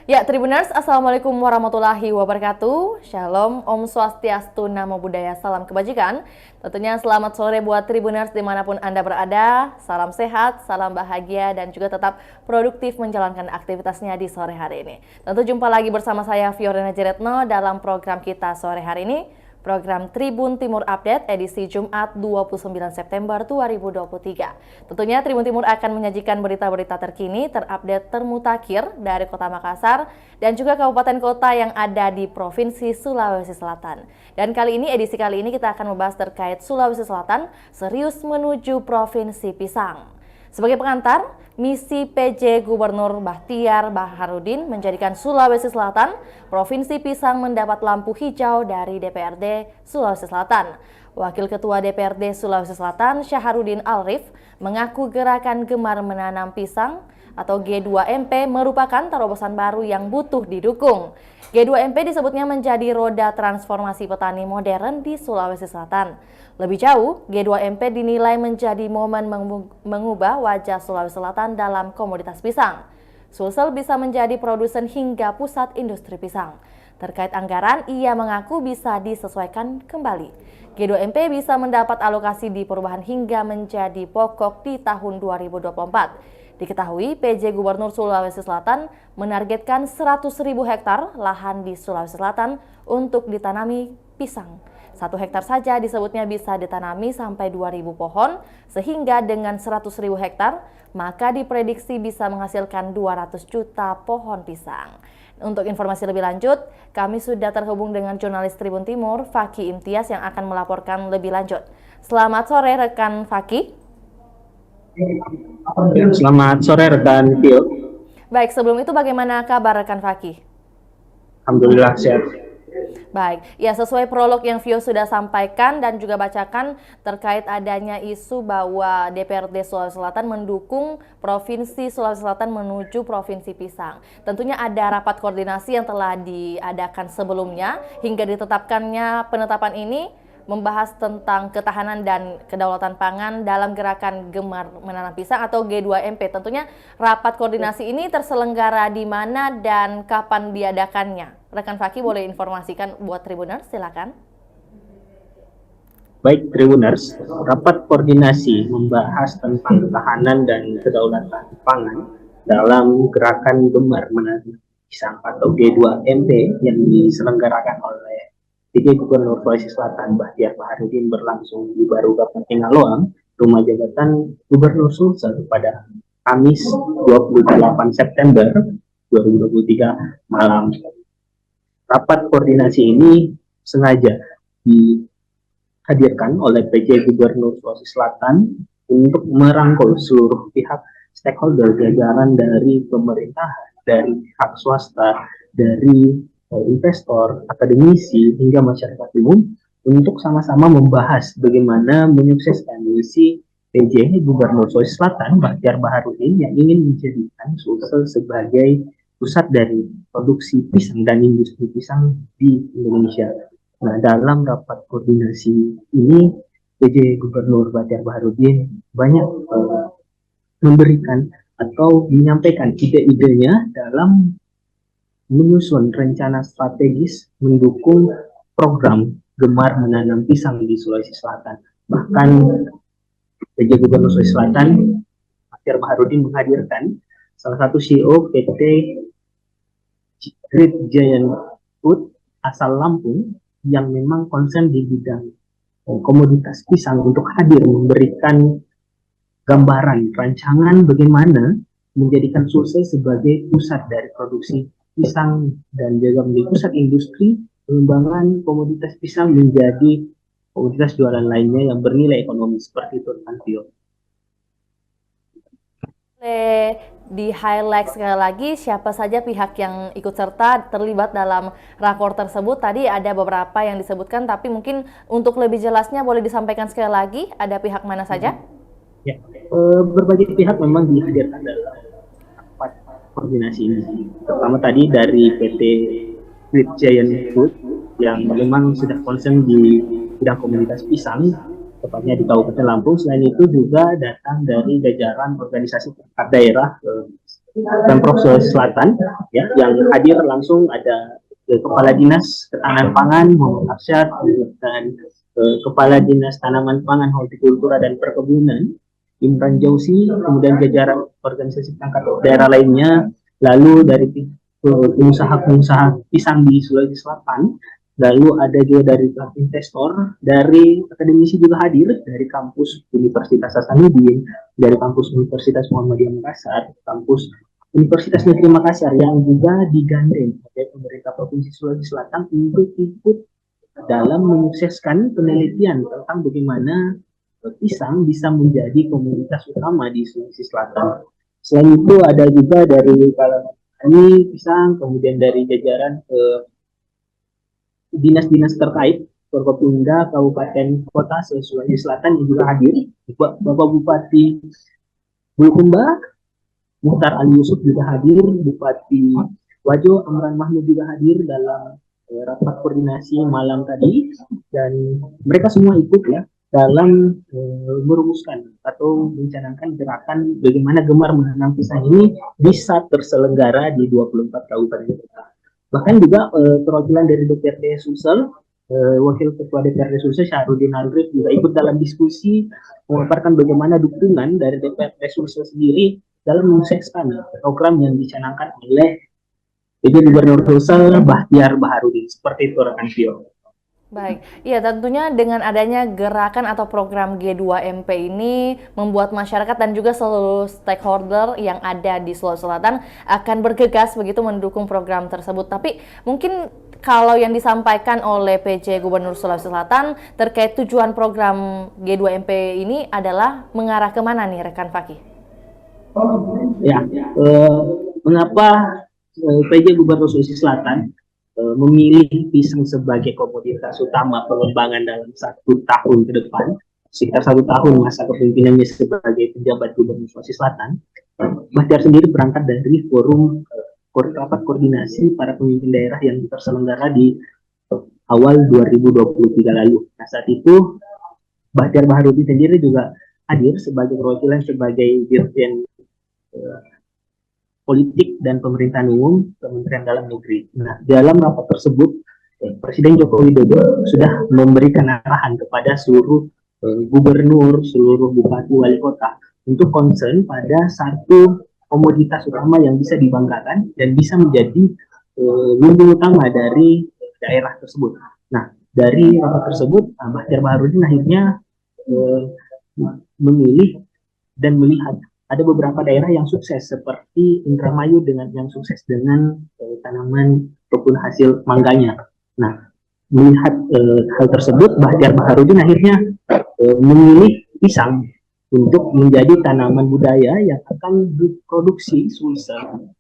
Ya, Tribuners, Assalamualaikum warahmatullahi wabarakatuh. Shalom, Om Swastiastu, Namo Buddhaya, Salam Kebajikan. Tentunya selamat sore buat Tribuners dimanapun Anda berada. Salam sehat, salam bahagia, dan juga tetap produktif menjalankan aktivitasnya di sore hari ini. Tentu jumpa lagi bersama saya, Fiorina Jeretno, dalam program kita sore hari ini. Program Tribun Timur Update edisi Jumat 29 September 2023. Tentunya Tribun Timur akan menyajikan berita-berita terkini, terupdate, termutakhir dari Kota Makassar dan juga kabupaten kota yang ada di Provinsi Sulawesi Selatan. Dan edisi kali ini kita akan membahas terkait Sulawesi Selatan serius menuju Provinsi Pisang. Sebagai pengantar, misi PJ Gubernur Bahtiar Baharudin menjadikan Sulawesi Selatan, Provinsi Pisang mendapat lampu hijau dari DPRD Sulawesi Selatan. Wakil Ketua DPRD Sulawesi Selatan, Syaharudin Alrif, mengaku gerakan gemar menanam pisang atau G2MP merupakan terobosan baru yang butuh didukung. G2MP disebutnya menjadi roda transformasi petani modern di Sulawesi Selatan. Lebih jauh, G2MP dinilai menjadi momen mengubah wajah Sulawesi Selatan dalam komoditas pisang. Sulsel bisa menjadi produsen hingga pusat industri pisang. Terkait anggaran, ia mengaku bisa disesuaikan kembali. G2MP bisa mendapat alokasi di perubahan hingga menjadi pokok di tahun 2024. Diketahui PJ Gubernur Sulawesi Selatan menargetkan 100.000 hektar lahan di Sulawesi Selatan untuk ditanami pisang. 1 hektar saja disebutnya bisa ditanami sampai 2.000 pohon, sehingga dengan 100.000 hektar, maka diprediksi bisa menghasilkan 200 juta pohon pisang. Untuk informasi lebih lanjut, kami sudah terhubung dengan jurnalis Tribun Timur, Faki Imtiaz, yang akan melaporkan lebih lanjut. Selamat sore rekan Faki. Selamat sore rekan Tio. Baik, sebelum itu bagaimana kabar rekan Faki? Alhamdulillah sehat. Baik, ya sesuai prolog yang Vio sudah sampaikan dan juga bacakan terkait adanya isu bahwa DPRD Sulawesi Selatan mendukung Provinsi Sulawesi Selatan menuju Provinsi Pisang. Tentunya ada rapat koordinasi yang telah diadakan sebelumnya hingga ditetapkannya penetapan ini membahas tentang ketahanan dan kedaulatan pangan dalam gerakan Gemar Menanam Pisang atau G2MP. Tentunya rapat koordinasi ini terselenggara di mana dan kapan diadakannya? Rekan Faki boleh informasikan buat Tribuners, silakan. Baik Tribuners, rapat koordinasi membahas tentang ketahanan dan kedaulatan pangan dalam gerakan Gemar Menanam Pisang atau G2MP yang diselenggarakan oleh PJ Gubernur Sulawesi Selatan Bahtiar Baharudin berlangsung di Baru Kapangaloang, Rumah Jabatan Gubernur Sulsel pada Kamis 28 September 2023 malam. Rapat koordinasi ini sengaja dihadirkan oleh PJ Gubernur Sulawesi Selatan untuk merangkul seluruh pihak stakeholder jajaran dari pemerintah, dari pihak swasta, dari investor, akademisi, hingga masyarakat umum untuk sama-sama membahas bagaimana menyukseskan misi PJ Gubernur Sulawesi Selatan Bahtiar Baharudin yang ingin menjadikan Sulsel sebagai pusat dari produksi pisang dan industri pisang di Indonesia. Nah, dalam rapat koordinasi ini PJ Gubernur Bahtiar Baharudin banyak memberikan atau menyampaikan ide-idenya dalam menyusun rencana strategis mendukung program Gemar Menanam Pisang di Sulawesi Selatan. Bahkan PJ Gubernur Sulawesi Selatan Bahtiar Baharudin menghadirkan salah satu CEO PT Great Giant Food asal Lampung yang memang konsen di bidang komoditas pisang untuk hadir memberikan gambaran rancangan bagaimana menjadikan Sulsel sebagai pusat dari produksi pisang dan juga menjadi pusat industri pengembangan komoditas pisang menjadi komoditas jualan lainnya yang bernilai ekonomi seperti itu, Tio. Di highlight sekali lagi siapa saja pihak yang ikut serta terlibat dalam rakor tersebut. Tadi ada beberapa yang disebutkan, tapi mungkin untuk lebih jelasnya boleh disampaikan sekali lagi ada pihak mana saja? Ya, berbagai pihak memang dihadirkan dalam rapat koordinasi ini. Pertama tadi dari PT Great Giant Food yang memang sudah konsen di bidang komoditas pisang, tepatnya di Kabupaten Lampung. Selain itu juga datang dari jajaran organisasi perangkat daerah Pemprov Sulawesi Selatan, ya, yang hadir langsung ada Kepala Dinas Ketahanan Pangan Muhammad Arsyad, dan Kepala Dinas Tanaman Pangan, Hortikultura dan Perkebunan Imran Jauzi, kemudian jajaran organisasi perangkat daerah lainnya, lalu dari pengusaha-pengusaha pisang di Sulawesi Selatan, lalu ada juga dari investor, dari akademisi juga hadir, dari kampus Universitas Hasanuddin, dari kampus Universitas Muhammadiyah Makassar, kampus Universitas Negeri Makassar yang juga digandeng oleh pemerintah Provinsi Sulawesi Selatan untuk ikut dalam menyukseskan penelitian tentang bagaimana pisang bisa menjadi komoditas utama di Sulawesi Selatan. Selain itu ada juga dari kalangan petani pisang, kemudian dari jajaran dinas-dinas terkait Forkopimda Kabupaten Kota Sulawesi Selatan yang juga hadir. Bapak Bupati Bulukumba Muhtar Ali Yusuf juga hadir, Bupati Wajo Amran Mahmud juga hadir dalam rapat koordinasi malam tadi, dan mereka semua ikut ya dalam merumuskan atau mencanangkan gerakan bagaimana gemar menanam pisang ini bisa terselenggara di 24 kabupaten kota. Bahkan juga perwakilan dari DPRD Sulsel, Wakil Ketua DPRD Sulsel Syahrudin Alrif juga ikut dalam diskusi memaparkan bagaimana dukungan dari DPRD Sulsel sendiri dalam menyukseskan program yang dicanangkan oleh PJ Gubernur Sulsel Bahtiar Baharudin. Seperti itu rekan Vio. Baik, ya tentunya dengan adanya gerakan atau program G2MP ini membuat masyarakat dan juga seluruh stakeholder yang ada di Sulawesi Selatan akan bergegas begitu mendukung program tersebut. Tapi mungkin kalau yang disampaikan oleh PJ Gubernur Sulawesi Selatan terkait tujuan program G2MP ini adalah mengarah kemana nih rekan Fakih? Ya, mengapa PJ Gubernur Sulawesi Selatan memilih pisang sebagai komoditas utama pengembangan dalam 1 tahun ke depan, sekitar 1 tahun masa kepemimpinannya sebagai penjabat Gubernur Sulawesi Selatan. Bahtiar sendiri berangkat dari forum rapat koordinasi para pemimpin daerah yang terselenggara di awal 2023 lalu. Nah, saat itu Bahtiar Baharudin sendiri juga hadir sebagai perwakilan sebagai Dirjen Politik dan Pemerintahan Umum Kementerian Dalam Negeri. Nah, dalam rapat tersebut, Presiden Joko Widodo sudah memberikan arahan kepada seluruh gubernur, seluruh bupati, wali kota untuk concern pada satu komoditas utama yang bisa dibanggakan dan bisa menjadi lumbung utama dari daerah tersebut. Nah, dari rapat tersebut, Bahtiar Baharudin akhirnya memilih dan melihat ada beberapa daerah yang sukses seperti Indramayu dengan yang sukses dengan tanaman ataupun hasil mangganya. Nah, melihat hal tersebut, Bahtiar Baharudin akhirnya memilih pisang untuk menjadi tanaman budaya yang akan diproduksi Sulsel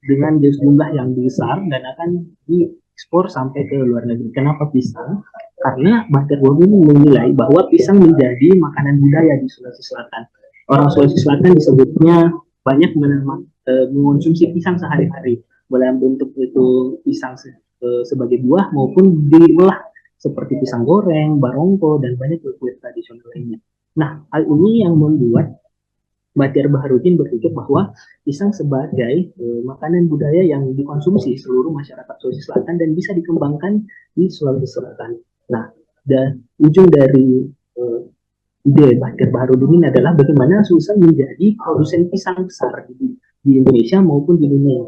dengan jumlah yang besar dan akan diekspor sampai ke luar negeri. Kenapa pisang? Karena Bahtiar Baharudin menilai bahwa pisang menjadi makanan budaya di Sulawesi Selatan. Orang Sulawesi Selatan disebutnya banyak mengonsumsi pisang sehari-hari, dalam bentuk itu pisang sebagai buah maupun diolah seperti pisang goreng, barongko, dan banyak kue tradisional lainnya. Nah, hal ini yang membuat Bahtiar Baharudin berpikir bahwa pisang sebagai makanan budaya yang dikonsumsi seluruh masyarakat Sulawesi Selatan dan bisa dikembangkan di Sulawesi Selatan. Nah, ujung dari ide Bahtiar Baharudin ini adalah bagaimana Sulsel menjadi produsen pisang besar di Indonesia maupun di dunia.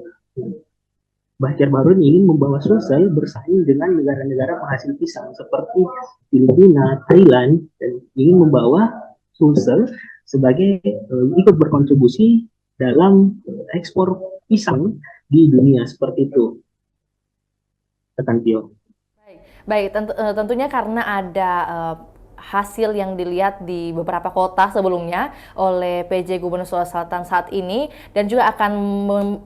Bahtiar Baharudin ingin membawa Sulsel bersaing dengan negara-negara penghasil pisang seperti Filipina, Thailand, dan ingin membawa Sulsel sebagai ikut berkontribusi dalam ekspor pisang di dunia seperti itu. Tekan Tio. Baik, tentunya karena ada hasil yang dilihat di beberapa kota sebelumnya oleh PJ Gubernur Sulawesi Selatan saat ini dan juga akan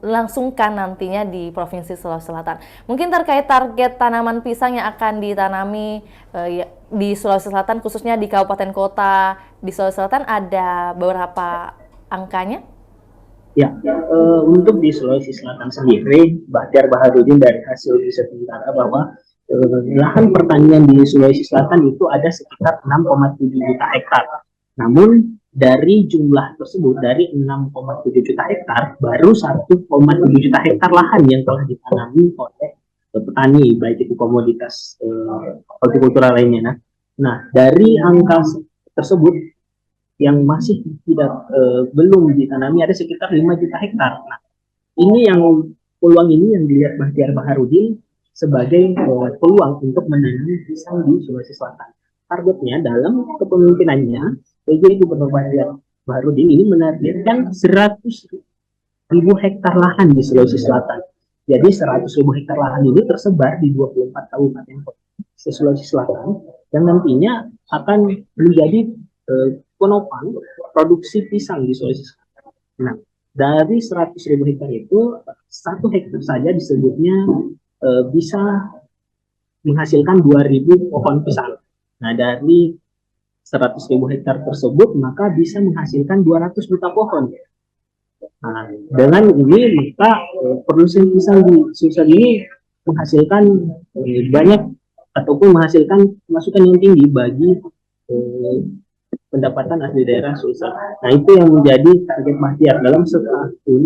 melangsungkan nantinya di Provinsi Sulawesi Selatan. Mungkin terkait target tanaman pisang yang akan ditanami di Sulawesi Selatan, khususnya di kabupaten kota di Sulawesi Selatan, ada beberapa angkanya? Ya, untuk di Sulawesi Selatan sendiri, Bahtiar Baharudin dari hasil riset sementara bahwa lahan pertanian di Sulawesi Selatan itu ada sekitar 6,7 juta hektar. Namun dari jumlah tersebut, dari 6,7 juta hektar, baru 1,7 juta hektar lahan yang telah ditanami oleh petani, baik itu komoditas hortikultura lainnya. Nah, dari angka tersebut yang masih tidak belum ditanami ada sekitar 5 juta hektar. Nah, ini yang peluang ini yang dilihat Bahtiar Baharudin sebagai peluang untuk menanami pisang di Sulawesi Selatan. Targetnya dalam kepemimpinannya, PJ Gubernur Bahtiar Baharudin ini menargetkan 100.000 hektar lahan di Sulawesi Selatan. Jadi 100.000 hektar lahan ini tersebar di 24 kabupaten di Sulawesi Selatan yang nantinya akan menjadi penopang produksi pisang di Sulawesi Selatan. Nah, dari 100.000 hektar itu, 1 hektar saja disebutnya bisa menghasilkan 2.000 pohon pisang. Nah, dari 100.000 hektar tersebut, maka bisa menghasilkan 200 juta pohon. Nah, dengan ini, maka produksi pisang di Sulsel ini menghasilkan banyak ataupun menghasilkan masukan yang tinggi bagi pendapatan asli daerah Sulsel. Nah, itu yang menjadi target Bahtiar dalam setahun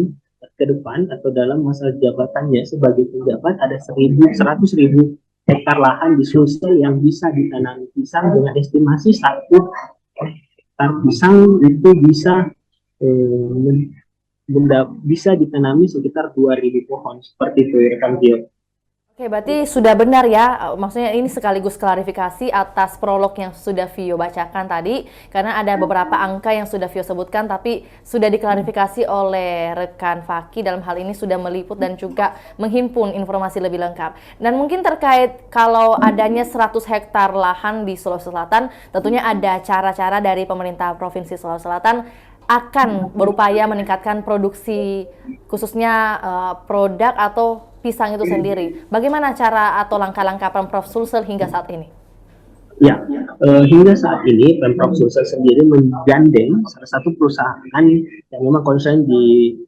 ke depan atau dalam masa jabatannya sebagai penjabat ada 100.000 hektar lahan di Sulsel yang bisa ditanami pisang dengan estimasi 1 hektar pisang itu bisa bisa ditanami sekitar 2.000 pohon seperti itu rekan Gio. Oke, berarti sudah benar ya, maksudnya ini sekaligus klarifikasi atas prolog yang sudah Vio bacakan tadi, karena ada beberapa angka yang sudah Vio sebutkan, tapi sudah diklarifikasi oleh rekan Faki dalam hal ini sudah meliput dan juga menghimpun informasi lebih lengkap. Dan mungkin terkait kalau adanya 100 hektar lahan di Sulawesi Selatan, tentunya ada cara-cara dari pemerintah Provinsi Sulawesi Selatan akan berupaya meningkatkan produksi khususnya produk atau pisang itu sendiri. Bagaimana cara atau langkah-langkah Pemprov Sulsel hingga saat ini? Ya, hingga saat ini Pemprov Sulsel sendiri menggandeng salah satu perusahaan yang memang concern di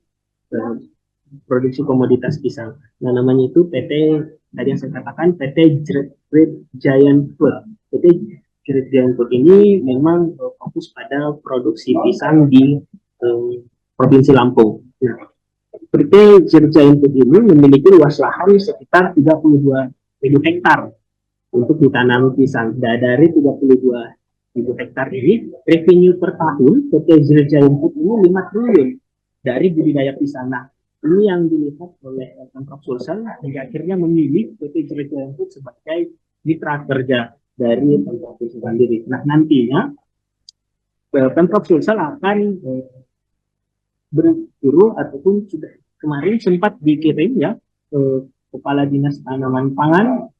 produksi komoditas pisang. Nah, namanya itu PT, tadi yang saya katakan PT Great Giant Food. PT Great Giant Food ini memang fokus pada produksi pisang di Provinsi Lampung. Nah, PT Great Giant Food ini memiliki luas lahan sekitar 32.000 hektar untuk ditanam pisang. Dari 32.000 hektar ini, revenue per tahun PT Great Giant Food ini 5 triliun dari budidaya pisang. Nah, ini yang dilihat oleh Pemprov Sulsel hingga akhirnya memilih PT Great Giant Food sebagai mitra kerja dari Pemprov Sulsel sendiri. Nah, nantinya Pemprov Sulsel akan berjuru ataupun sudah kemarin sempat dikirim ya Kepala Dinas Tanaman Pangan,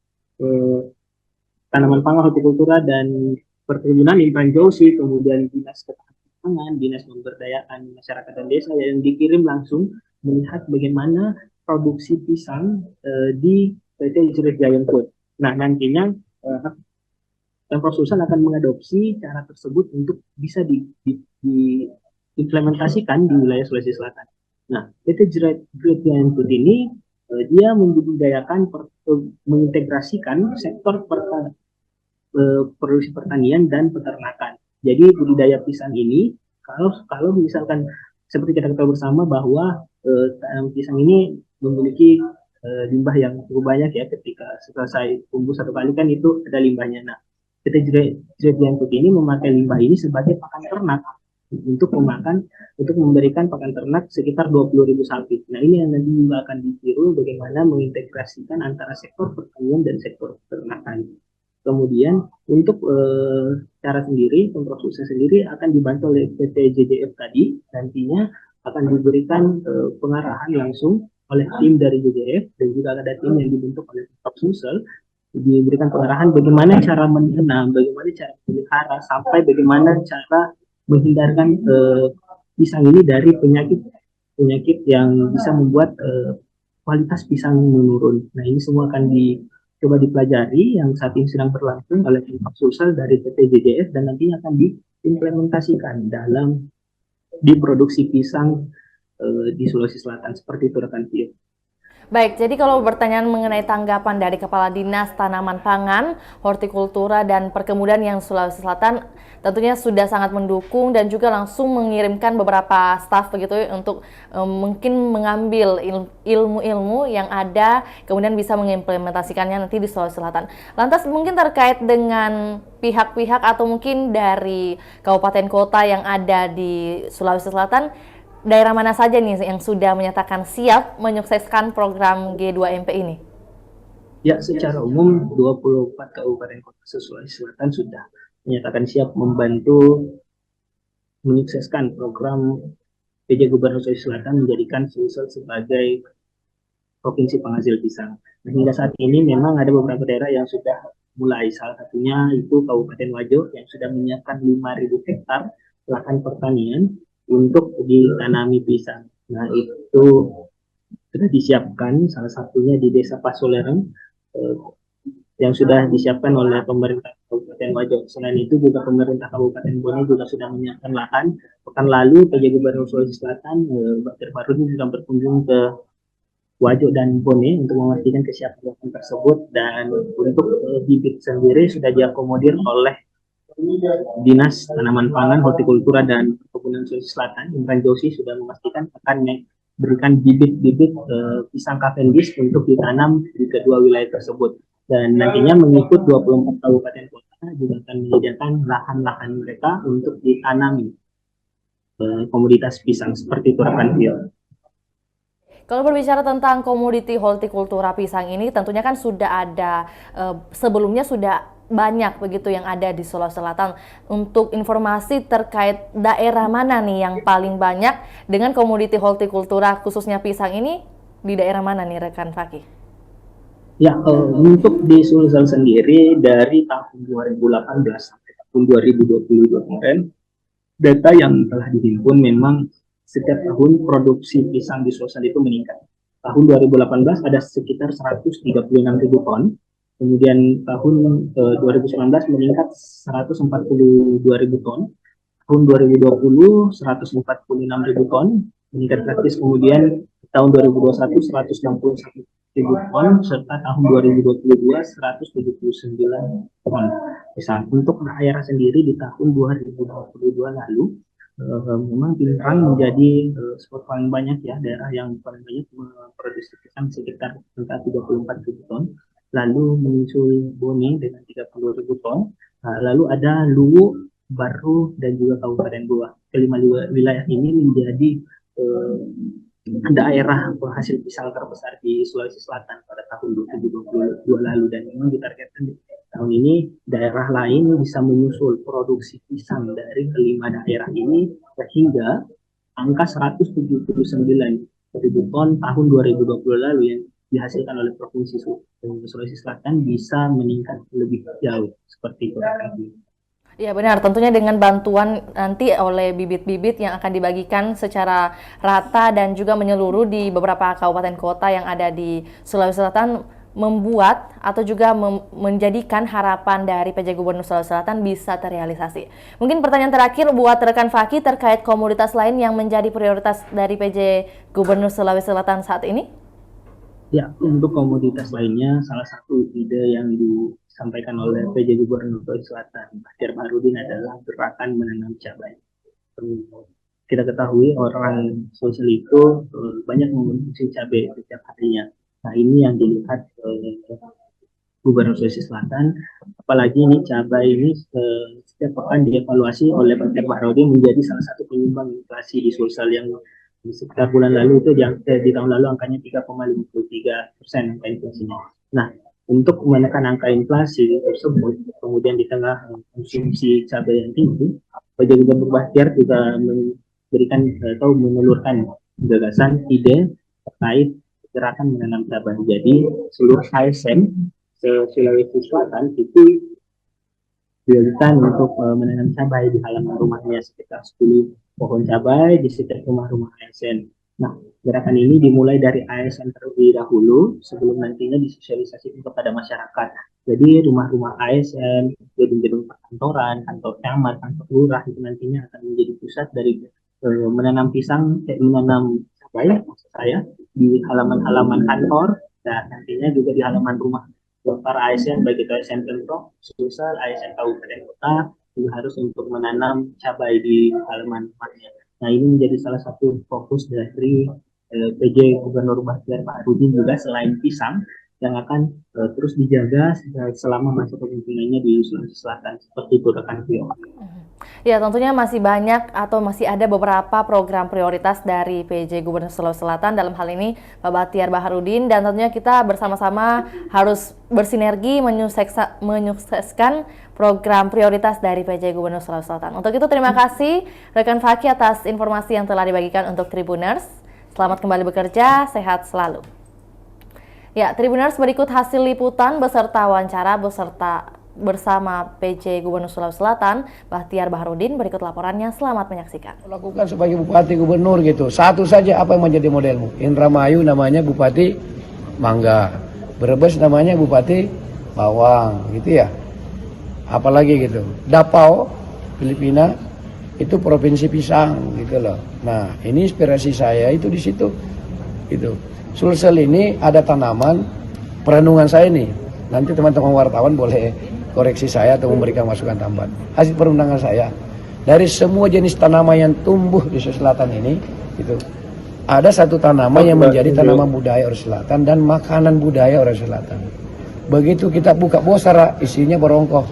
Hortikultura dan Perkebunan Imran Jauzi, kemudian Dinas Ketahanan Pangan, Dinas Pemberdayaan Masyarakat dan Desa yang dikirim langsung melihat bagaimana produksi pisang di PT Great Giant Food. Nah, nantinya Pemprov Sulsel akan mengadopsi cara tersebut untuk bisa diimplementasikan di wilayah Sulawesi Selatan. Nah, PT Great Giant Food ini dia membudidayakan mengintegrasikan sektor produksi pertanian dan peternakan. Jadi budidaya pisang ini kalau misalkan seperti kita ketahui bersama bahwa pisang ini memiliki limbah yang cukup banyak ya, ketika selesai tumbuh 1 kali kan itu ada limbahnya. Nah, PT Great Giant Food ini memakai limbah ini sebagai pakan ternak untuk memberikan pakan ternak sekitar 20.000 sapi. Nah, ini yang nanti juga akan ditiru bagaimana mengintegrasikan antara sektor pertanian dan sektor peternakan. Kemudian untuk cara sendiri, Pemprov Sulsel sendiri akan dibantu oleh PT JJF tadi, nantinya akan diberikan pengarahan langsung oleh tim dari JJF dan juga ada tim yang dibentuk oleh Pemprov Sulsel, diberikan pengarahan bagaimana cara menanam, bagaimana cara memelihara, sampai bagaimana cara menghindarkan pisang ini dari penyakit yang bisa membuat kualitas pisang menurun. Nah, ini semua akan coba dipelajari yang saat ini sedang berlangsung oleh Pemprov Sulsel dari PT JJF dan nantinya akan diimplementasikan di produksi pisang di Sulawesi Selatan. Seperti itu rekan Tio. Baik, jadi kalau pertanyaan mengenai tanggapan dari Kepala Dinas Tanaman Pangan, Hortikultura dan Perkebunan yang Sulawesi Selatan tentunya sudah sangat mendukung dan juga langsung mengirimkan beberapa staf begitu untuk mungkin mengambil ilmu-ilmu yang ada kemudian bisa mengimplementasikannya nanti di Sulawesi Selatan. Lantas mungkin terkait dengan pihak-pihak atau mungkin dari kabupaten kota yang ada di Sulawesi Selatan, daerah mana saja nih yang sudah menyatakan siap menyukseskan program G2MP ini? Ya, secara umum 24 kabupaten kota Sulawesi Selatan sudah menyatakan siap membantu menyukseskan program PJ Gubernur Sulawesi Selatan menjadikan Sulsel sebagai provinsi penghasil pisang. Nah, hingga saat ini memang ada beberapa daerah yang sudah mulai, salah satunya itu Kabupaten Wajo yang sudah menyiapkan 5.000 hektar lahan pertanian untuk ditanami pisang. Nah, itu sudah disiapkan, salah satunya di Desa Pasolereng yang sudah disiapkan oleh pemerintah Kabupaten Wajo. Selain itu juga pemerintah Kabupaten Bone juga sudah menyiapkan lahan. Pekan lalu PJ Gubernur Sulawesi Selatan Baktir Barudin sudah berkunjung ke Wajo dan Bone untuk memastikan kesiapan lahan tersebut, dan untuk bibit sendiri sudah diakomodir oleh Dinas Tanaman Pangan, Hortikultura dan Perkebunan Sulawesi Selatan. Imran Joshi sudah memastikan akan memberikan bibit-bibit pisang Cavendish untuk ditanam di kedua wilayah tersebut. Dan nantinya mengikut 24 kabupaten kota juga akan menyediakan lahan-lahan mereka untuk ditanami komoditas pisang seperti itu, rekan Vio. Kalau berbicara tentang komoditi hortikultura pisang ini, tentunya kan sudah ada sebelumnya sudah banyak begitu yang ada di Sulawesi Selatan. Untuk informasi terkait daerah mana nih yang paling banyak dengan komoditi hortikultura khususnya pisang ini, di daerah mana nih rekan Fakih? Ya, untuk di Sulsel sendiri dari tahun 2018 sampai tahun 2022 kemarin, data yang telah dihimpun memang setiap tahun produksi pisang di Sulsel itu meningkat. Tahun 2018 ada sekitar 136.000 ton, kemudian tahun 2019 meningkat 142.000 ton, tahun 2020 146.000 ton, meningkat drastis, kemudian tahun 2021 161.000 ton, serta tahun 2022 179 ton. Misal untuk daerah sendiri di tahun 2022 lalu memang Pinrang menjadi spot paling banyak ya, daerah yang paling banyak memproduksi pisang sekitar 34.000 ton, lalu menyusul Bone dengan 30.000 ton, lalu ada Luwu, Baru, dan juga Kabupaten Goa. Kelima wilayah ini menjadi daerah penghasil pisang terbesar di Sulawesi Selatan pada tahun 2022 lalu, dan memang ditargetkan tahun ini daerah lain bisa menyusul produksi pisang dari kelima daerah ini sehingga angka 179.000 ton tahun 2020 lalu yang dihasilkan oleh Provinsi Sulawesi Selatan bisa meningkat lebih jauh seperti itu. Ya benar, tentunya dengan bantuan nanti oleh bibit-bibit yang akan dibagikan secara rata dan juga menyeluruh di beberapa kabupaten kota yang ada di Sulawesi Selatan, membuat atau juga menjadikan harapan dari PJ Gubernur Sulawesi Selatan bisa terrealisasi. Mungkin pertanyaan terakhir buat rekan Fakih terkait komoditas lain yang menjadi prioritas dari PJ Gubernur Sulawesi Selatan saat ini? Ya, untuk komoditas lainnya, salah satu ide yang disampaikan oleh PJ Gubernur Sulawesi Selatan, Baktir Barudin, adalah gerakan menanam cabai. Kita ketahui orang Sulsel itu banyak mengonsumsi cabai setiap harinya. Nah, ini yang dilihat Gubernur Sulawesi Selatan, apalagi ini cabai ini setiap pekan dievaluasi oleh Baktir Barudin menjadi salah satu penyumbang inflasi di Sulsel, yang di sekitar bulan lalu itu di tahun lalu angkanya 3,53% angka inflasinya. Nah, untuk menekan angka inflasi tersebut, kemudian di tengah konsumsi cabai yang tinggi, PJ Gubernur Baktir juga memberikan atau menelurkan gagasan ide terkait gerakan menanam cabai. Jadi seluruh ASN Sulawesi Selatan itu dilakukan untuk menanam cabai di halaman rumahnya, sekitar 10 pohon cabai di setiap rumah-rumah ASN. Nah, gerakan ini dimulai dari ASN terlebih dahulu sebelum nantinya disosialisasikan kepada masyarakat. Jadi rumah-rumah ASN, gedung-gedung perkantoran, kantor camat, kantor lurah itu nantinya akan menjadi pusat dari menanam pisang, menanam capai, maksud saya, di halaman-halaman kantor dan nantinya juga di halaman rumah para ASN, baik itu ASN Pemprov, Sulsel, ASN Kabupaten Kota, juga harus untuk menanam cabai di halaman rumahnya. Nah, ini menjadi salah satu fokus dari PJ Gubernur Bahtiar Baharudin juga, selain pisang yang akan terus dijaga selama masa kepemimpinannya di Sulawesi Selatan, seperti itu rekan Vio. Ya, tentunya masih banyak atau masih ada beberapa program prioritas dari PJ Gubernur Sulawesi Selatan, dalam hal ini Pak Bahtiar Baharudin, dan tentunya kita bersama-sama harus bersinergi menyukseskan program prioritas dari PJ Gubernur Sulawesi Selatan. Untuk itu terima kasih rekan Faki atas informasi yang telah dibagikan untuk Tribuners. Selamat kembali bekerja, sehat selalu. Ya, Tribuners, berikut hasil liputan beserta wawancara bersama PJ Gubernur Sulawesi Selatan, Bahtiar Baharudin. Berikut laporannya, selamat menyaksikan. Lakukan sebagai Bupati Gubernur gitu. Satu saja apa yang menjadi modelmu. Indramayu namanya Bupati Mangga. Brebes namanya Bupati Bawang gitu ya. Apalagi gitu. Davao, Filipina, itu provinsi pisang gitu loh. Nah, ini inspirasi saya itu di situ. Gitu. Sulsel ini ada tanaman perenungan saya nih. Nanti teman-teman wartawan boleh koreksi saya atau memberikan masukan tambahan. Hasil perundangan saya dari semua jenis tanaman yang tumbuh di Sulawesi Selatan ini, gitu, ada satu tanaman yang menjadi tanaman budaya orang Selatan dan makanan budaya orang Selatan. Begitu kita buka bosara, isinya berongkoh.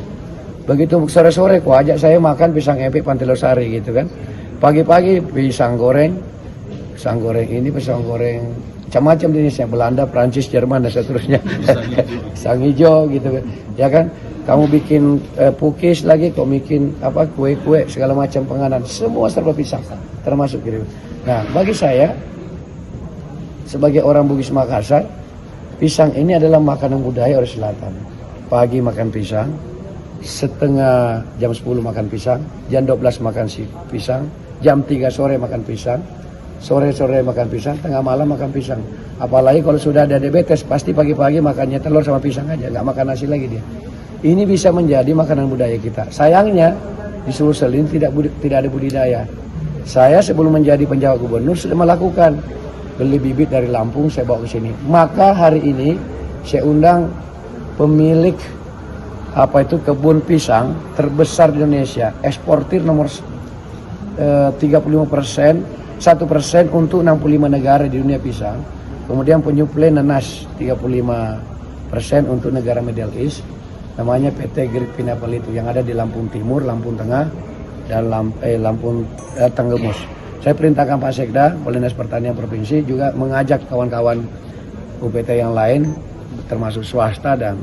Begitu sore-sore kok ajak saya makan pisang empik Pantai Losari gitu kan. Pagi-pagi pisang goreng ini pisang goreng macam-macam jenisnya, Belanda, Prancis, Jerman dan seterusnya. Pisang hijau gitu kan. Ya kan? Kamu bikin pukis lagi, kamu bikin apa kue-kue segala macam penganan, semua serba pisang termasuk gitu. Nah, bagi saya sebagai orang Bugis Makassar, pisang ini adalah makanan budaya orang Selatan. Pagi makan pisang, setengah jam 10 makan pisang, jam 12 makan pisang, jam 3 sore makan pisang, sore-sore makan pisang, tengah malam makan pisang. Apalagi kalau sudah ada diabetes, pasti pagi-pagi makannya telur sama pisang aja, nggak makan nasi lagi dia. Ini bisa menjadi makanan budaya kita. Sayangnya di Sulsel ini tidak ada budidaya. Saya sebelum menjadi penjabat gubernur sudah melakukan beli bibit dari Lampung, saya bawa ke sini. Maka hari ini saya undang pemilik kebun pisang terbesar di Indonesia, eksportir nomor 35%, 1% untuk 65 negara di dunia pisang. Kemudian penyuplai nanas 35% untuk negara Middle East. Namanya PT Grid Pinapel itu yang ada di Lampung Timur, Lampung Tengah, dan Lampung Tenggemus. Saya perintahkan Pak Sekda, Kepala Dinas Pertanian Provinsi juga mengajak kawan-kawan UPT yang lain, termasuk swasta dan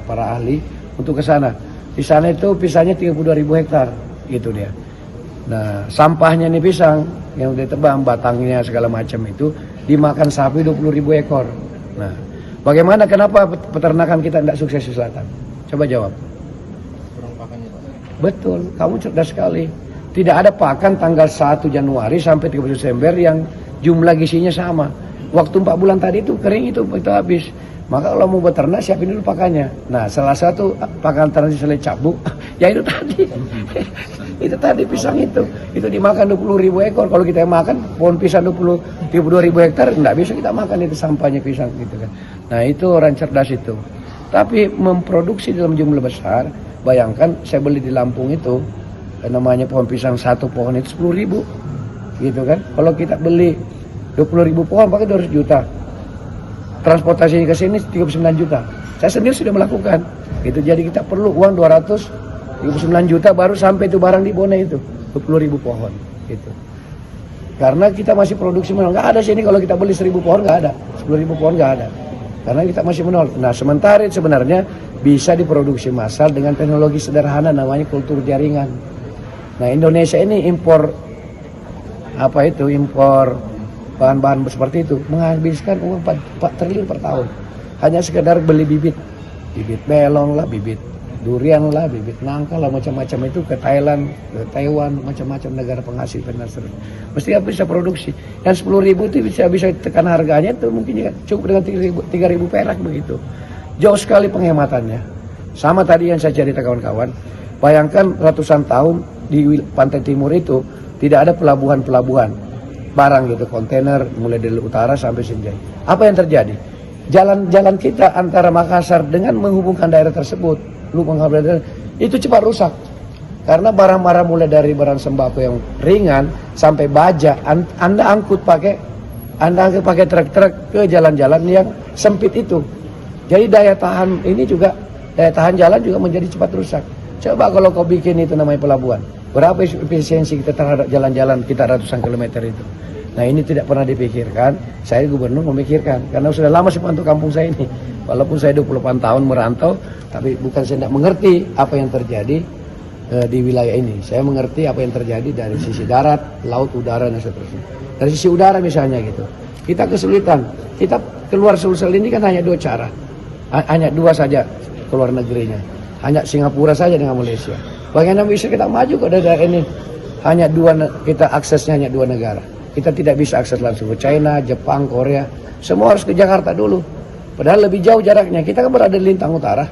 para ahli untuk ke sana. Di sana itu pisangnya 32.000 hektar, gitu dia. Nah, sampahnya nih pisang yang ditebang, batangnya segala macam itu dimakan sapi 20.000 ekor. Nah, bagaimana kenapa peternakan kita tidak sukses di selatan? Coba jawab. Kurang pakannya, Pak. Betul, kamu cerdas sekali. Tidak ada pakan tanggal 1 Januari sampai 30 Desember yang jumlah gizinya sama. Waktu 4 bulan tadi itu kering itu habis. Maka kalau mau beternak siapin dulu pakannya. Nah, salah satu pakan tradisional cabuk, ya itu tadi. Itu tadi pisang itu dimakan 20.000 ekor. Kalau kita makan pohon pisang 32.000 hektar, enggak bisa kita makan itu sampahnya pisang gitu kan. Nah, itu orang cerdas itu. Tapi memproduksi dalam jumlah besar, bayangkan saya beli di Lampung itu, namanya pohon pisang satu pohon itu 10.000 gitu kan. Kalau kita beli 20.000 pohon pakai 200 juta. Transportasinya ke sini 39 juta. Saya sendiri sudah melakukan. Gitu. Jadi kita perlu uang 239 juta baru sampai itu barang di Bone itu 20.000 pohon gitu. Karena kita masih produksi menol. Nggak ada sini kalau kita beli 1.000 pohon nggak ada, 10.000 pohon nggak ada. Karena kita masih menol. Nah, sementara sebenarnya bisa diproduksi massal dengan teknologi sederhana namanya kultur jaringan. Nah, Indonesia ini impor impor bahan-bahan seperti itu menghabiskan uang 4 triliun per tahun. Hanya sekedar beli bibit melon lah, bibit durian lah, bibit nangka lah, macam-macam itu ke Thailand, ke Taiwan, macam-macam negara penghasil dan seterusnya. Mesti bisa produksi. Yang 10.000 itu bisa tekan harganya itu mungkin ya cukup dengan 3.000 perak begitu. Jauh sekali penghematannya. Sama tadi yang saya cerita kawan-kawan. Bayangkan ratusan tahun di pantai timur itu tidak ada pelabuhan-pelabuhan. barang gitu, kontainer mulai dari utara sampai Sinjai. Apa yang terjadi? Jalan-jalan kita antara Makassar dengan menghubungkan daerah tersebut, itu cepat rusak. Karena barang-barang mulai dari barang sembako yang ringan sampai baja, Anda angkut pakai truk-truk ke jalan-jalan yang sempit itu. Jadi daya tahan jalan juga menjadi cepat rusak. Coba kalau kau bikin itu namanya pelabuhan, berapa efisiensi kita terhadap jalan-jalan kita ratusan kilometer itu. Nah ini tidak pernah dipikirkan. Saya gubernur memikirkan karena sudah lama saya untuk kampung saya ini. Walaupun saya 28 tahun merantau, tapi bukan saya tidak mengerti apa yang terjadi di wilayah ini. Saya mengerti apa yang terjadi dari sisi darat, laut, udara dan seterusnya. Dari sisi udara misalnya gitu, kita kesulitan. Kita keluar Sulsel ini kan hanya dua cara, hanya dua saja keluar negerinya, hanya Singapura saja dengan Malaysia. Bagaimana bisa kita maju ke daerah ini? Hanya kita aksesnya hanya dua negara. Kita tidak bisa akses langsung ke China, Jepang, Korea. Semua harus ke Jakarta dulu. Padahal lebih jauh jaraknya. Kita kan berada di lintang utara.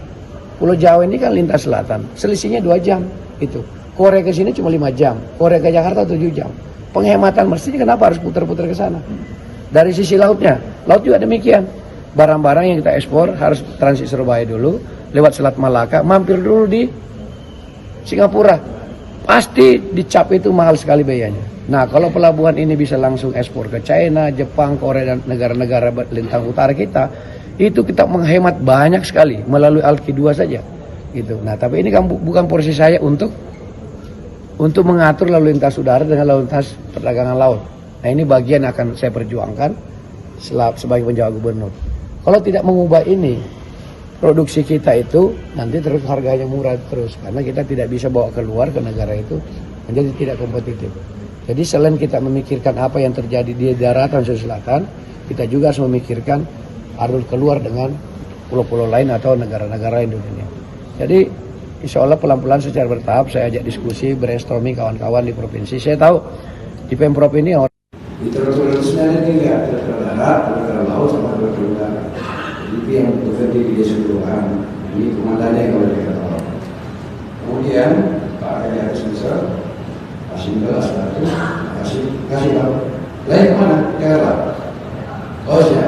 Pulau Jawa ini kan lintas selatan. Selisihnya 2 jam. Itu. Korea ke sini cuma 5 jam. Korea ke Jakarta 7 jam. Penghematan mestinya kenapa harus putar-putar ke sana? Dari sisi lautnya. Laut juga demikian. Barang-barang yang kita ekspor harus transit Surabaya dulu. Lewat Selat Malaka. Mampir dulu di Singapura. Pasti dicap itu mahal sekali biayanya. Nah, kalau pelabuhan ini bisa langsung ekspor ke China, Jepang, Korea, dan negara-negara lintang utara kita, itu kita menghemat banyak sekali melalui Alki 2 saja. Gitu. Nah, tapi ini kan bukan porsi saya untuk mengatur lalu lintas udara dengan lalu lintas perdagangan laut. Nah, ini bagian akan saya perjuangkan sebagai penjabat gubernur. Kalau tidak mengubah ini, produksi kita itu nanti terus harganya murah terus. Karena kita tidak bisa bawa keluar ke negara itu menjadi tidak kompetitif. Jadi selain kita memikirkan apa yang terjadi di daratan Sulawesi Selatan, kita juga harus memikirkan harus keluar dengan pulau-pulau lain atau negara-negara lain di dunia. Jadi insya Allah pelan-pelan secara bertahap saya ajak diskusi, brainstorming kawan-kawan di provinsi. Saya tahu di Pemprov ini di terus-terusnya ini nggak ada darat, ada laut sama ada udara. Itu yang bekerja di desa kelurahan. Ini komandannya yang boleh kita tahu. Kemudian Pak Kadi harus besar. Kasih gelas satu, kasih tahu. Lain kemana? Jakarta. Oh ya,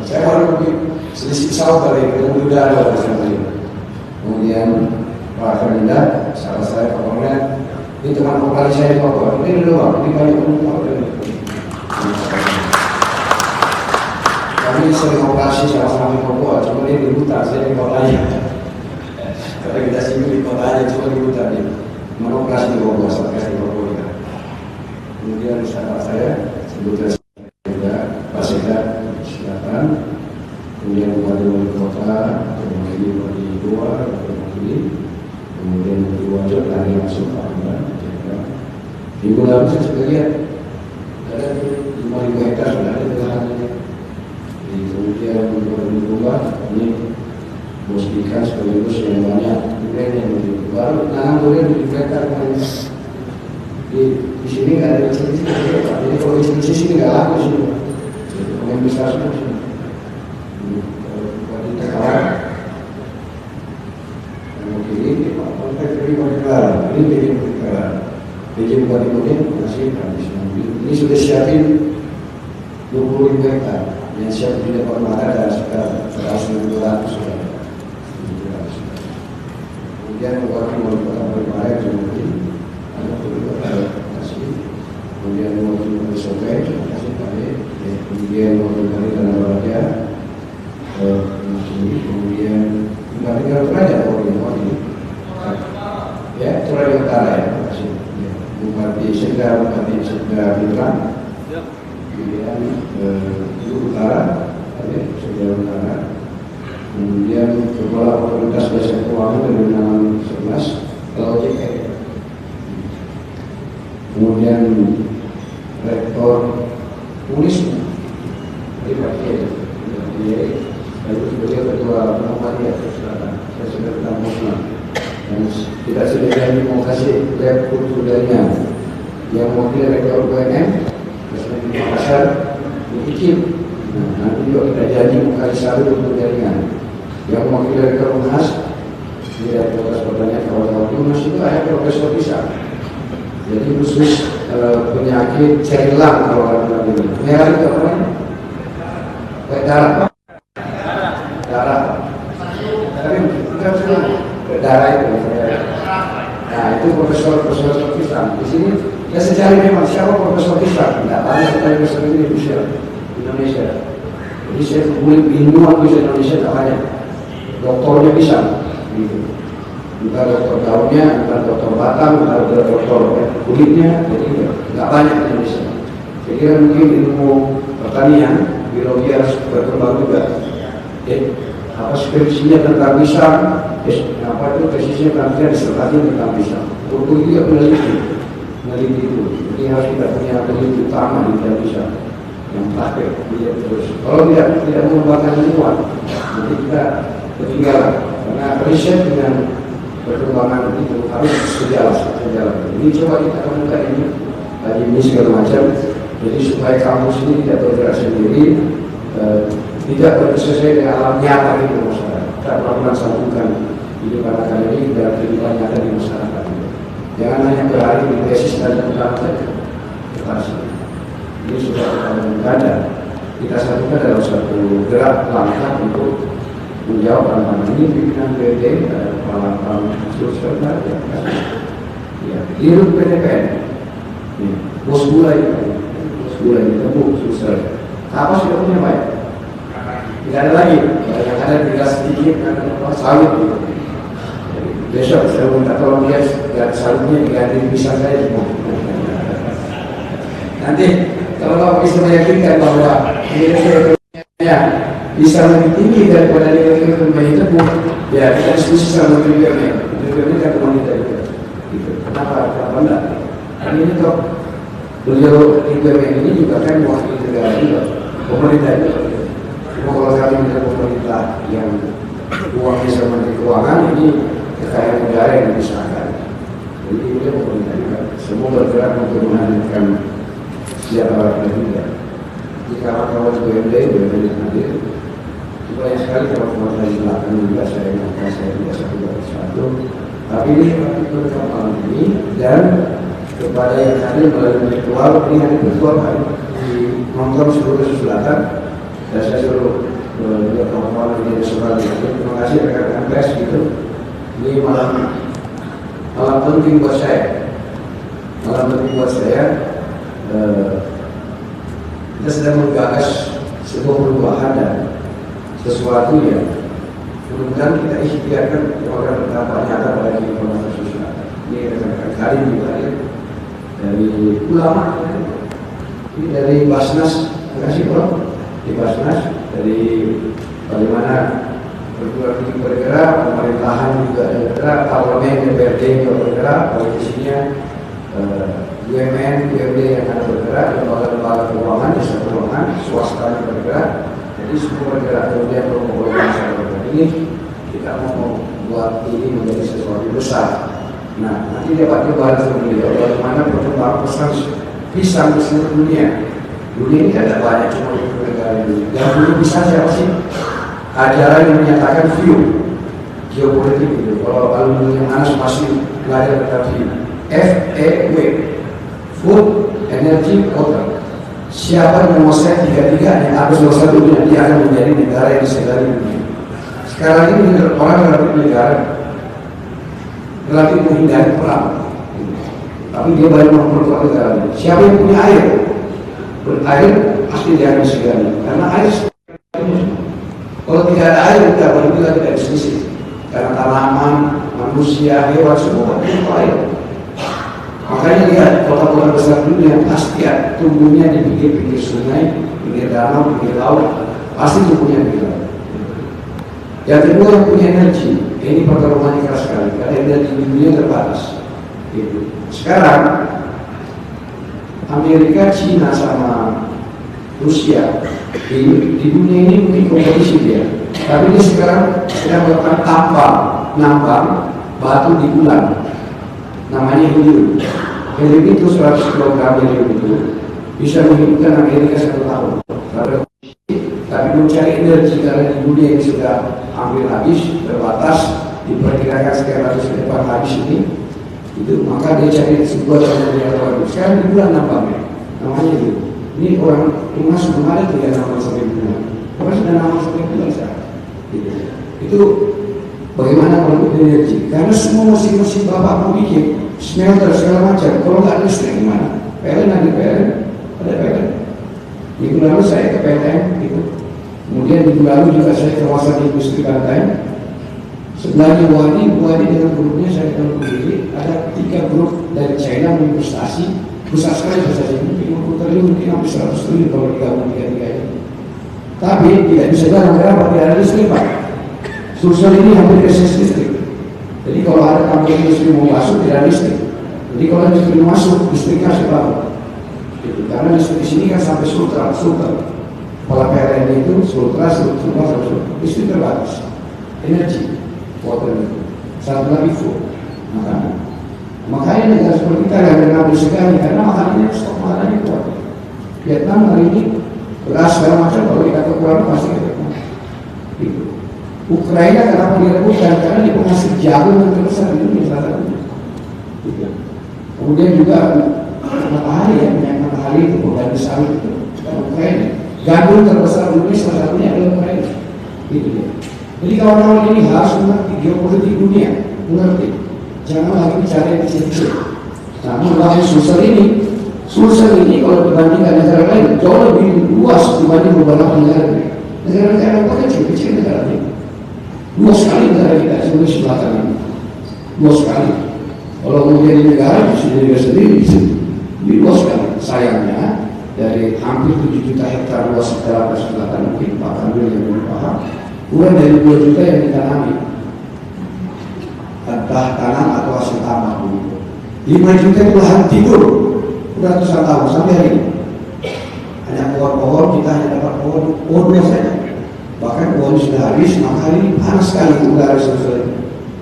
saya baru pergi selisih pesawat dari Kedung Udara bersama ini. Kemudian Pak Kaminda, salah saya Pak Komandan, ini teman operasi saya di Papua. Ini dulu, ini banyak penumpang. Kami sering operasi sama-sama di Papua, cuma dia di hutan, saya di kotanya. Karena kita sibuk di kotanya, cuma di hutan ini. Mengoperasi di Papua, sampai di Papua. Kemudian sahabat saya sebutnya juga Pasida Selatan, kemudian Bupati Wali Kota, kemudian Bupati Goa, kemudian Bupati Wajib tadi masuk Pak Amran. Minggu lalu saya sudah lihat ada 5.000 hektar sudah ada di lahannya. Kemudian Bupati Goa ini bos ikan sekaligus yang banyak durian yang baru nanam durian di hektar kemarin. Di sini nggak ada institusi, jadi kalau institusi sini nggak laku sih, yang besar semua sih. Kalau kita kalah, yang kiri, kontak kiri Bukit ini PJ Bukit Kalah, PJ Bupati Kemudian masih habis. Ini sudah siapin 20.000 hektar, yang siap di depan mata dan sekitar 100-200 sudah. Kemudian Bupati Wali Kota Balikpapan kemudian kemudian waktu Sokai, kemudian waktu dari Tanah Raja, kemudian tinggal Raja Bupati, ya Toraja Utara ya, Bupati Segar, Bupati Segar Bintang, kemudian Utara, Segar Utara, kemudian Kepala Otoritas Jasa Keuangan dari nama 11, LOJK. Kemudian Rektor Unisma dari Pak Kiai, lalu sebagai Ketua Muhammadiyah Selatan, saya sudah bertemu dan tidak sudah jadi mau kasih lab kulturnya yang mewakili Rektor BUMN, Presiden Makassar, dikicil. Nanti juga kita janji mau kasih satu untuk jaringan yang mewakili Rektor Unas, tidak Fakultas Pertanian kawan-kawan Unas itu ada Profesor Bisa. Jadi khusus penyakit cerilang kalau orang bilang ini. Merah itu apa namanya? Darah Pak? Darah. Tapi bukan cuma darah itu. Nah itu Profesor Islam. Di sini ya secara memang siapa Profesor Islam? Tidak banyak Profesor ini di Indonesia. Jadi saya kulit ilmuwan bisa Indonesia tidak banyak. Doktornya bisa. Gitu. Bukan dokter daunnya, bukan dokter batang, bukan dokter kulitnya, jadi nggak banyak di Indonesia. Saya kira mungkin ilmu pertanian, biologi harus berkembang juga. Apa skripsinya tentang pisang, apa itu tesisnya penelitian disertasi tentang pisang. Untuk itu ya peneliti itu. Jadi harus kita punya peneliti utama di bidang pisang yang praktek dia terus. Kalau tidak mengembangkan ilmuwan, nanti kita ketinggalan. Karena riset dengan perkembangan itu harus sejalan. Ini coba kita temukan ini segala macam. Jadi supaya kampus ini tidak bergerak sendiri, tidak bersesuai dengan alam nyata di masyarakat. Kita pelan-pelan sambungkan hidup anak-anak ini dan kehidupan nyata di masyarakat. Jangan hanya berlari di tesis dan penelitian kertas. Ini sudah kita ada. Kita satukan dalam satu gerak langkah untuk menjawab tantangan ini. Pimpinan BPD kepala sosial ya, hidup PTPN bos gula ini tepuk sosial apa sudah punya baik tidak ada lagi yang ada tinggal sedikit kan sawit gitu. Besok saya minta tolong dia sawitnya diganti pisang saya semua. Nanti kalau bisa meyakinkan bahwa ini ya bisa lebih tinggi daripada nilai kembali tebu, ya kita diskusi sama BPM kan wanita juga. Gitu. Kenapa enggak? Hari ini toh beliau BPM ini juga kan mewakili negara juga, pemerintah juga. Cuma kalau kami minta pemerintah yang uangnya sama Menteri Keuangan ini kekayaan negara yang dipisahkan. Jadi beliau pemerintah juga. Semua bergerak untuk menghadirkan sejahteraan juga. Jika kawan BUMD hadir. Banyak sekali teman-teman dari belakang juga saya ingatkan saya tidak satu. Tapi ini pertemuan ini dan kepada yang hadir melalui virtual ini hari virtual kan di nonton seluruh Selatan dan saya suruh juga teman-teman di Australia. Terima kasih rekan-rekan pers gitu. Ini malam penting buat saya. Kita sedang menggagas sebuah perubahan dan sesuatu yang mudah-mudahan kita ikhtiarkan orang berdampak nyata pada kehidupan sosial. Ini rekan-rekan kali juga ya, dari ulama, ini dari Basnas, terima kasih Bro, di Basnas, dari bagaimana perguruan tinggi bergerak, pemerintahan juga bergerak, parlemen, DPRD juga bergerak, politisinya, BUMN, BUMD yang ada bergerak, lembaga-lembaga keuangan, jasa keuangan, swasta yang bergerak. Jadi semua bergerak kemudian masyarakat ini kita mau buat ini menjadi sesuatu besar. Nah, nanti dapat dibahas beliau bagaimana perkembangan pisang di seluruh dunia. Dunia ini tidak banyak cuma di negara ini. Yang dulu bisa siapa sih? Ajaran yang menyatakan view geopolitik itu. Kalau yang Anas masih belajar tentang view. FEW, food, energy, water. Siapa yang menguasai tiga-tiganya atau salah satunya, dia akan menjadi negara yang disedari dunia. Sekarang ini orang relatif negara relatif menghindari perang, tapi dia banyak memperkuat negara ini. Siapa yang punya air? Air pasti dia akan disegani, karena air kalau tidak ada air kita boleh bilang tidak diskusi, karena tanaman, manusia, hewan semua butuh air. Makanya lihat kota-kota besar dunia pasti tumbuhnya di pinggir-pinggir sungai, pinggir danau, pinggir laut, pasti tumbuhnya di laut. Yang kedua yang punya energi, ini pertarungannya keras sekali, karena energi di dunia terbatas. Gitu. Sekarang Amerika, Cina sama Rusia di dunia ini mungkin kompetisi dia, tapi dia sekarang sedang melakukan nambang batu di bulan. Namanya helium. Helium itu 100 kg helium itu bisa menghidupkan Amerika 1 tahun. Tapi mencari energi karena di dunia yang sudah hampir habis, terbatas, diperkirakan sekian ratus ke depan habis ini. Itu maka dia cari sebuah cara yang baru. Sekarang di bulan nambahnya, namanya itu. Ini orang masuk kemarin tidak nama sampai bulan. Orang sudah nama sampai bulan sekarang. Gitu. Itu bagaimana kalau energi? Karena semua mesin-mesin bapak mau bikin smelter segala macam. Kalau nggak ada listrik gimana? PLN ada PLN, ada PLN. Minggu lalu saya ke PLN, gitu. Kemudian minggu lalu juga saya ke kawasan industri Bantai. Sebelahnya Buadi dengan grupnya saya ketemu sendiri. Ada 3 grup dari China berinvestasi besar sekali investasi mungkin 50 triliun, mungkin hampir 100 triliun kalau digabung tiga-tiga ini. Tapi tidak bisa jalan kenapa? Tidak ada listrik Pak. Sulsel ini hampir krisis listrik. Jadi kalau ada kampung industri mau masuk tidak ada listrik. Jadi kalau industri mau masuk listriknya harus dibangun. Gitu. Karena listrik di sini kan sampai Sultra. Kepala PLN itu Sultra, listrik terbatas. Energi, water itu. Satu lagi food, makanan. Makanya negara seperti kita yang mengambil sekali karena makanannya stok makanannya kuat. Vietnam hari ini beras segala macam kalau kita kekurangan pasti kita gitu. Ukraina kenapa direbutkan? Karena dia penghasil jagung yang terbesar di dunia salah satunya. Gitu. Kemudian juga matahari ya, minyak matahari itu dan sawit itu Ukraina. Gandum terbesar di dunia salah satunya adalah Ukraina. Gitu ya. Jadi kawan-kawan ini harus mengerti geopolitik dunia, mengerti. Jangan lagi bicara yang kecil-kecil. Nah, membangun Sulsel ini kalau dibandingkan negara lain jauh lebih luas dibanding beberapa negara lain. Negara-negara yang kecil-kecil negara ini. Luas sekali negara kita Sulawesi Selatan ini. Luas sekali. Kalau menjadi negara sendiri lebih luas sekali. Sayangnya dari hampir 7 juta hektar luas negara Selatan mungkin Pak Kanwil yang lebih paham. Kurang dari 2 juta yang ditanami. Entah tanam atau hasil tambah begitu. 5 juta itu lahan tidur ratusan tahun sampai hari ini. Hanya pohon-pohon kita hanya dapat pohon saja. Bahkan pohon sudah habis, maka hari ini panas sekali udara selesai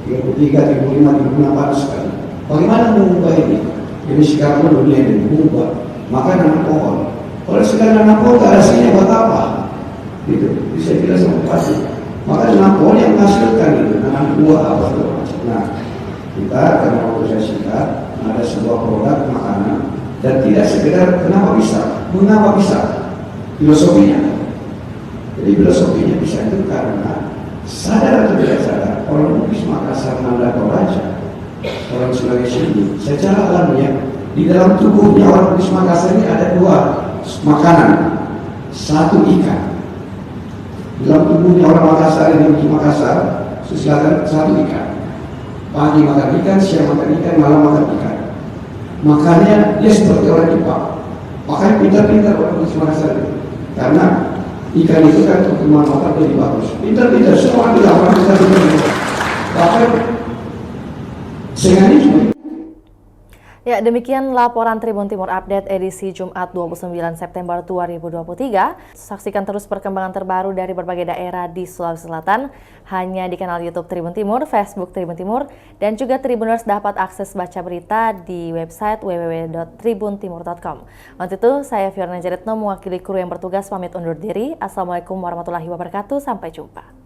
33, 35, 36 panas sekali. Bagaimana mengubah ini? Ini sekarang dunia ini mengubah. Maka nanam pohon. Kalau sekarang nanam pohon gak hasilnya buat apa? Gitu. Bisa kita sama pasti. Maka nanam pohon yang menghasilkan itu, nanam buah apa segala macam. Nah, kita karena waktu saya singkat ada sebuah produk makanan dan tidak sekedar mengapa bisa filosofinya. Jadi filosofinya bisa itu karena sadar atau tidak sadar orang Bugis Makassar, Nanda Toraja, orang Sulawesi ini secara alamiah di dalam tubuhnya orang Bugis Makassar ini ada 2 makanan, 1 ikan. Di dalam tubuhnya orang Makassar ini Bugis Makassar, Selatan 1 ikan. Pagi makan ikan, siang makan ikan, malam makan ikan. Makanya dia seperti orang Jepang. Makanya pintar-pintar orang Bugis Makassar itu. Karena ikan itu kan perkembangan otak jadi bagus. Pintar-pintar semua bilang orang pintar-pintar. Bahkan sehingga ini Ya, demikian laporan Tribun Timur Update edisi Jumat 29 September 2023. Saksikan terus perkembangan terbaru dari berbagai daerah di Sulawesi Selatan hanya di kanal YouTube Tribun Timur, Facebook Tribun Timur, dan juga Tribuners dapat akses baca berita di website www.tribuntimur.com. Untuk itu, saya Fiorna Jaretno mewakili kru yang bertugas pamit undur diri. Assalamualaikum warahmatullahi wabarakatuh. Sampai jumpa.